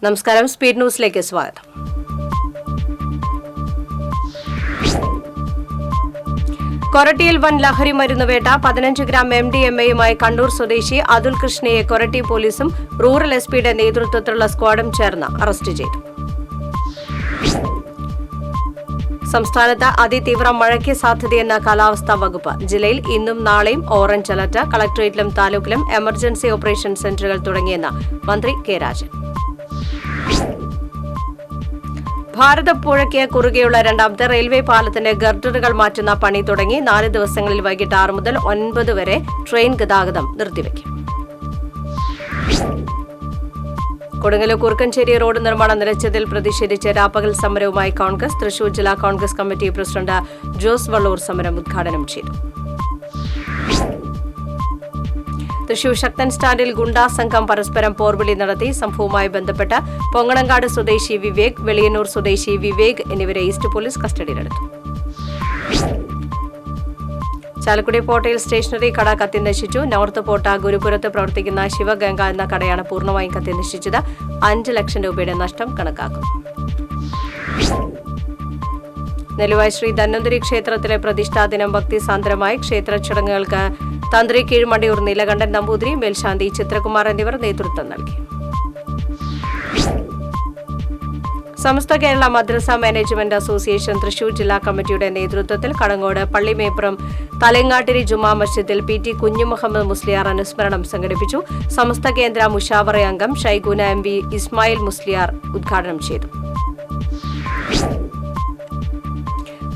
നമസ്കാരം, സ്പീഡ് ന്യൂസിലേക്ക് സ്വാഗതം. കൊരട്ടിയിൽ വൻ ലഹരി മരുന്നുവേട്ട. 15 ഗ്രാം MDMA-യുമായി കണ്ണൂർ സ്വദേശി അതുൽ കൃഷ്ണയെ കൊരട്ടി പോലീസും റൂറൽ SP-യുടെ നേതൃത്വത്തിലുള്ള സ്ക്വാഡും ചേർന്ന് അറസ്റ്റ് ചെയ്തു. സംസ്ഥാനത്ത് അതിതീവ്ര മഴയ്ക്ക് സാധ്യതയെന്ന കാലാവസ്ഥാ വകുപ്പ്. ജില്ലയിൽ ഇന്നും നാളെയും ഓറഞ്ച് അലർട്ട്. കളക്ടറേറ്റിലും താലൂക്കിലും എമർജൻസി ഓപ്പറേഷൻ സെന്ററുകൾ തുടങ്ങിയെന്ന് മന്ത്രി കെ രാജൻ. ഭാരതപ്പുഴയ്ക്ക് കുറുകെയുള്ള രണ്ടാമത്തെ റെയിൽവേ പാലത്തിന്റെ ഗർഡറുകൾ മാറ്റുന്ന പണി തുടങ്ങി. 4 ദിവസങ്ങളിൽ വൈകിട്ട് 6 മുതൽ 9 വരെ ട്രെയിൻ ഗതാഗതം നിർത്തിവെക്കും. കൊടുങ്ങല്ലൂർ കുറുക്കഞ്ചേരി റോഡ് നിർമ്മാണം നിലച്ചതിൽ പ്രതിഷേധിച്ച് രാപ്പകൽ സമരവുമായി കോൺഗ്രസ്. തൃശൂർ ജില്ലാ കോൺഗ്രസ് കമ്മിറ്റി പ്രസിഡന്റ് ജോസ് വള്ളൂർ സമരം ഉദ്ഘാടനം ചെയ്തു. തൃശൂർ ശക്തൻ സ്റ്റാൻഡിൽ ഗുണ്ടാ സംഘം പരസ്പരം പോർവിളി നടത്തി. സംഭവവുമായി ബന്ധപ്പെട്ട് പൊങ്ങണങ്കാട് സ്വദേശി വിവേക്, വെളിയന്നൂർ സ്വദേശി വിവേക് എന്നിവരെ ഈസ്റ്റ് പോലീസ് കസ്റ്റഡിയിലെടുത്തു. ചാലക്കുടി പോട്ടയിൽ സ്റ്റേഷനറി കട കത്തിനശിച്ചു. നോർത്ത് പോട്ട ഗുരുപുരത്ത് പ്രവർത്തിക്കുന്ന ശിവഗംഗ എന്ന കടയാണ് പൂർണ്ണമായും കത്തിനശിച്ചത്. 5 ലക്ഷം രൂപയുടെ നഷ്ടം കണക്കാക്കുന്നു. നെല്ലുവായി ശ്രീ ധന്വന്തരി ക്ഷേത്രത്തിലെ പ്രതിഷ്ഠാദിനം ഭക്തിസാന്ദ്രമായി. ക്ഷേത്ര ചടങ്ങുകൾക്ക് തന്ത്രി കീഴ്മണ്ടിയൂർ നീലകണ്ഠൻ നമ്പൂതിരി, മേൽശാന്തി ചിത്രകുമാർ എന്നിവർ നേതൃത്വം നൽകി. സമസ്ത കേരള മദ്രസ മാനേജ്മെന്റ് അസോസിയേഷൻ തൃശൂർ ജില്ലാ കമ്മിറ്റിയുടെ നേതൃത്വത്തിൽ കടങ്ങോട് പള്ളിമേപ്പുറം തലങ്ങാട്ടിരി ജുമാ മസ്ജിദിൽ PT കുഞ്ഞുമുഹമ്മദ് മുസ്ലിയാർ അനുസ്മരണം സംഘടിപ്പിച്ചു. സമസ്ത കേന്ദ്ര മുഷാവറ അംഗം ഷൈഖുന MV ഇസ്മായിൽ മുസ്ലിയാർ ഉദ്ഘാടനം ചെയ്തു.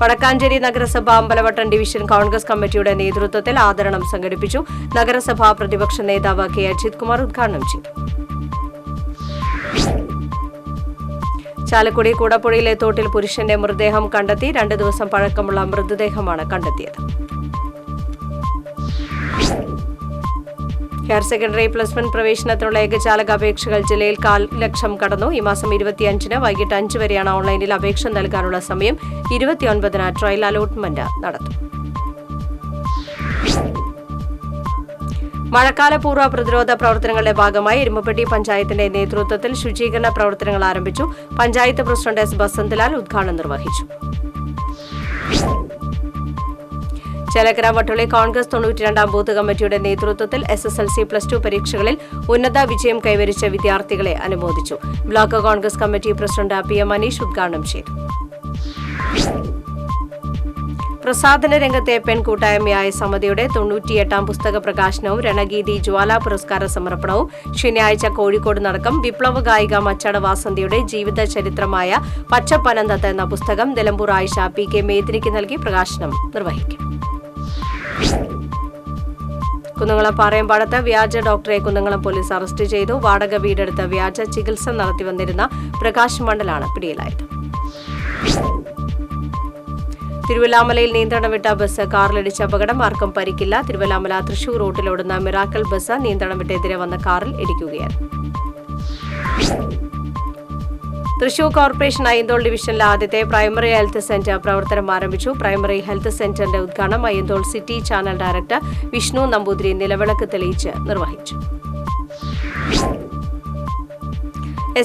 വടക്കാഞ്ചേരി നഗരസഭ അമ്പലവട്ടം ഡിവിഷൻ കോൺഗ്രസ് കമ്മിറ്റിയുടെ നേതൃത്വത്തിൽ ആദരണം സംഘടിപ്പിച്ചു. നഗരസഭാ പ്രതിപക്ഷ നേതാവ് K അജിത് കുമാർ ഉദ്ഘാടനം ചെയ്തു. ചാലക്കുടി കൂടപ്പുഴയിലെ തോട്ടിൽ പുരുഷന്റെ മൃതദേഹം കണ്ടെത്തി. 2 ദിവസം പഴക്കമുള്ള മൃതദേഹമാണ് കണ്ടെത്തിയത്. ഹയർ സെക്കൻഡറി +1 പ്രവേശനത്തിനുള്ള ഏകജാലക അപേക്ഷകൾ ജില്ലയിൽ 1,00,000 ലക്ഷം കടന്നു. ഈ മാസം 25-ന് വൈകിട്ട് 5 വരെയാണ് ഓൺലൈനിൽ അപേക്ഷ നൽകാനുള്ള സമയം. 29-ന് ട്രയൽ അലോട്ട്മെന്റ് നടത്തും. മഴക്കാലപൂർവ്വ പ്രതിരോധ പ്രവർത്തനങ്ങളുടെ ഭാഗമായി എരുമപ്പെട്ടി പഞ്ചായത്തിന്റെ നേതൃത്വത്തിൽ ശുചീകരണ പ്രവർത്തനങ്ങൾ ആരംഭിച്ചു. Panchayat president S. ബസന്തലാൽ ഉദ്ഘാടനം നിർവഹിച്ചു. ചേലക്കര വട്ടുളി കോൺഗ്രസ് 92-ാം ബൂത്ത് കമ്മിറ്റിയുടെ നേതൃത്വത്തിൽ SSLC+2 പരീക്ഷകളിൽ ഉന്നത വിജയം കൈവരിച്ച വിദ്യാർത്ഥികളെ അനുമോദിച്ചു. Block Congress committee president PM Manish ഉദ്ഘാടനം ചെയ്തു. പ്രസാധന രംഗത്തെ പെൺകൂട്ടായ്മയായ സമിതിയുടെ 98-ാം പുസ്തക പ്രകാശനവും രണഗീതി ജ്വാല പുരസ്കാര സമർപ്പണവും ശനിയാഴ്ച കോഴിക്കോട് നടക്കും. വിപ്ലവ ഗായിക മച്ചാട് വാസന്തിയുടെ ജീവിത ചരിത്രമായ പച്ചപ്പനന്തത്ത് എന്ന പുസ്തകം നിലമ്പൂർ ആയിഷ PK മേദിനിക്ക് നൽകി പ്രകാശനം നിർവഹിക്കും. കുന്നംകുളം പാറയമ്പാടത്ത് വ്യാജ ഡോക്ടറെ കുന്നംകുളം പോലീസ് അറസ്റ്റ് ചെയ്തു. വാടക വീടെടുത്ത് വ്യാജ ചികിത്സ നടത്തിവന്നിരുന്ന പ്രകാശ് മണ്ഡലാണ് പിടിയിലായത്. തിരുവല്ലാമലയിൽ നിയന്ത്രണം വിട്ട ബസ് കാറിലിടിച്ച അപകടം. ആർക്കും പരിക്കില്ല. തിരുവല്ലാമല തൃശൂർ റൂട്ടിലോടുന്ന മിറാക്കൽ ബസ് നിയന്ത്രണം വിട്ടെതിരെ വന്ന കാറിൽ ഇടിക്കുകയായിരുന്നു. തൃശൂർ കോർപ്പറേഷൻ അയ്യന്തോൾ ഡിവിഷനിലെ ആദ്യത്തെ പ്രൈമറി ഹെൽത്ത് സെന്റർ പ്രവർത്തനം ആരംഭിച്ചു. പ്രൈമറി ഹെൽത്ത് സെന്ററിന്റെ ഉദ്ഘാടനം Ayyanthole city channel director Vishnu Namboothiri നിലവിളക്ക് തെളിയിച്ച് നിർവഹിച്ചു.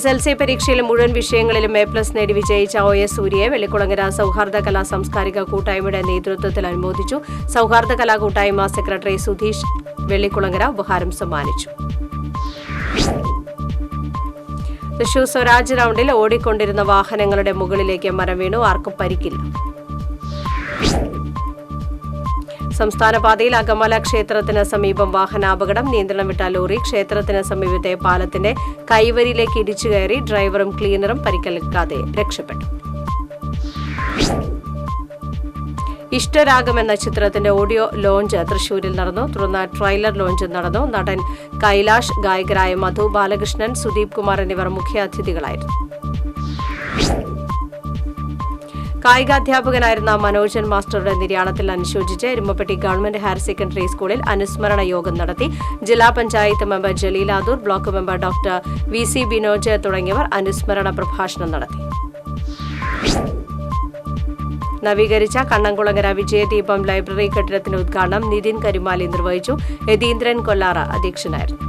SLC പരീക്ഷയിൽ മുഴുവൻ വിഷയങ്ങളിലും A+ നേടി വിജയിച്ച OS സൂര്യയെ വെള്ളിക്കുളങ്ങര സൗഹാർദ്ദ കലാ സാംസ്കാരിക കൂട്ടായ്മയുടെ നേതൃത്വത്തിൽ അനുമോദിച്ചു. സൗഹാർദ്ദ കലാ കൂട്ടായ്മ സെക്രട്ടറി സുധീഷ് വെള്ളിക്കുളങ്ങര ഉപഹാരം സമ്മാനിച്ചു. തൃശൂർ സ്വരാജ് റൌണ്ടിൽ ഓടിക്കൊണ്ടിരുന്ന വാഹനങ്ങളുടെ മുകളിലേക്ക് മരം വീണു. ആർക്കും പരിക്കില്ല. സംസ്ഥാന പാതയിൽ അകമല ക്ഷേത്രത്തിന് സമീപം വാഹനാപകടം. നിയന്ത്രണം വിട്ട ലോറി ക്ഷേത്രത്തിന് സമീപത്തെ പാലത്തിന്റെ കൈവരിയിലേക്ക് ഇടിച്ചു കയറി. ഡ്രൈവറും ക്ലീനറും പരിക്കേൽക്കാതെ രക്ഷപ്പെട്ടു. ഇഷ്ടരാഗം എന്ന ചിത്രത്തിന്റെ ഓഡിയോ ലോഞ്ച് തൃശൂരിൽ നടന്നു. തുടർന്ന് ട്രെയിലർ ലോഞ്ച് നടന്നു. നടൻ കൈലാഷ്, ഗായകരായ മധു ബാലകൃഷ്ണൻ, സുദീപ് കുമാർ എന്നിവർ മുഖ്യാതിഥികളായിരുന്നു. കായികാധ്യാപകനായിരുന്ന മനോജൻ മാസ്റ്ററുടെ നിര്യാണത്തിൽ അനുശോചിച്ച് എരുമപ്പെട്ടി ഗവൺമെന്റ് ഹയർ സെക്കൻഡറി സ്കൂളിൽ അനുസ്മരണ യോഗം നടത്തി. ജില്ലാ panchayat member Jaleeladoor, block member doctor VC Binoj തുടങ്ങിയവർ അനുസ്മരണ പ്രഭാഷണം നടത്തി. നവീകരിച്ച കണ്ണംകുളങ്ങര വിജയദീപം ലൈബ്രറി കെട്ടിടത്തിന്റെ ഉദ്ഘാടനം നിതിൻ കരുമാലി നിർവഹിച്ചു. യതീന്ദ്രൻ കൊല്ലാറ അധ്യക്ഷനായിരുന്നു.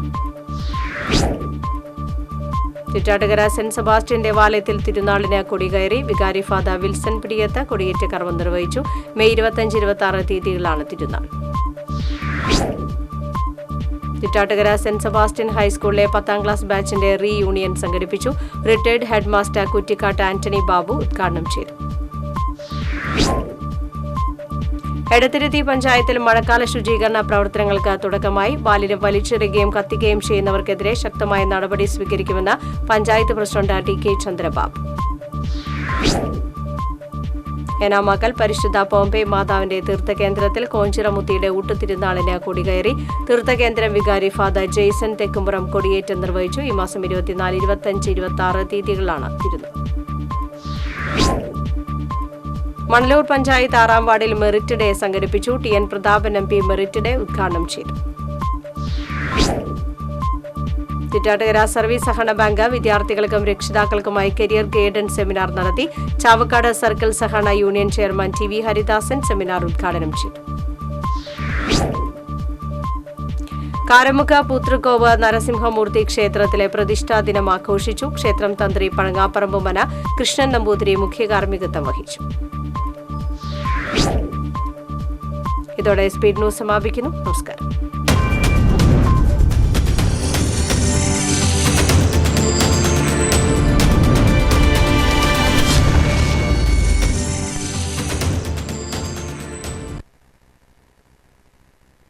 ചിറ്റാട്ടുകര സെന്റ് സെബാസ്റ്റ്യൻ ദേവാലയത്തിൽ തിരുനാളിന് കൊടികയറി. വികാരി ഫാദർ വിൽസൺ പിടിയത്ത് കൊടിയേറ്റ കർമ്മം നിർവഹിച്ചു. മെയ് 25-26 തീയതികളാണ് തിരുനാൾ. ചിറ്റാട്ടുകര സെന്റ് സെബാസ്റ്റ്യൻ ഹൈസ്കൂളിലെ 10ാം ക്ലാസ് ബാച്ചിന്റെ റീയൂണിയൻ സംഘടിപ്പിച്ചു. Retired head master Kuttikkat Antony Babu ഉദ്ഘാടനം ചെയ്തു. എടത്തിരുത്തി പഞ്ചായത്തിൽ മഴക്കാല ശുചീകരണ പ്രവർത്തനങ്ങൾക്ക് തുടക്കമായി. മാലിന്യം വലിച്ചെറിയുകയും കത്തിക്കുകയും ചെയ്യുന്നവർക്കെതിരെ ശക്തമായ നടപടി സ്വീകരിക്കുമെന്ന് panchayat president T K Chandrababu. Enamakkal പരിശുദ്ധ പോംപെ മാതാവിന്റെ തീർത്ഥകേന്ദ്രത്തിൽ കോഞ്ചിറമുത്തിയുടെ ഊട്ടുതിരുനാളിന് കൊടികയറി. തീർത്ഥകേന്ദ്രം വികാരി ഫാദർ ജെയ്സൺ തെക്കുംപുറം കൊടിയേറ്റം നിർവഹിച്ചു. ഈ മാസം 24, 25, 26 തീയതികളിലാണ് തിരുനാൾ. മണലൂർ പഞ്ചായത്ത് 6ാം വാർഡിൽ മെറിറ്റ് ഡേ സംഘടിപ്പിച്ചു. T N Prathapan MP merit day ഉദ്ഘാടനം ചെയ്തു. ചിറ്റാട്ടുകര സർവീസ് സഹകരണ ബാങ്ക് വിദ്യാർത്ഥികൾക്കും രക്ഷിതാക്കൾക്കുമായി കരിയർ ഗൈഡൻസ് സെമിനാർ നടത്തി. ചാവക്കാട് സർക്കിൾ സഹകരണ union chairman TV Haridasan seminar ഉദ്ഘാടനം ചെയ്തു. കാരമുക്ക് പൂത്തൃക്കോവ് നരസിംഹമൂർത്തി ക്ഷേത്രത്തിലെ പ്രതിഷ്ഠാ ദിനം ആഘോഷിച്ചു. ക്ഷേത്രം തന്ത്രി പഴങ്ങാപ്പറമ്പ് മന കൃഷ്ണൻ നമ്പൂതിരി മുഖ്യ കാർമ്മികത്വം വഹിച്ചു. ഇതോടെ സ്പീഡ് ന്യൂസ് സമാപിക്കുന്നു. നമസ്കാരം.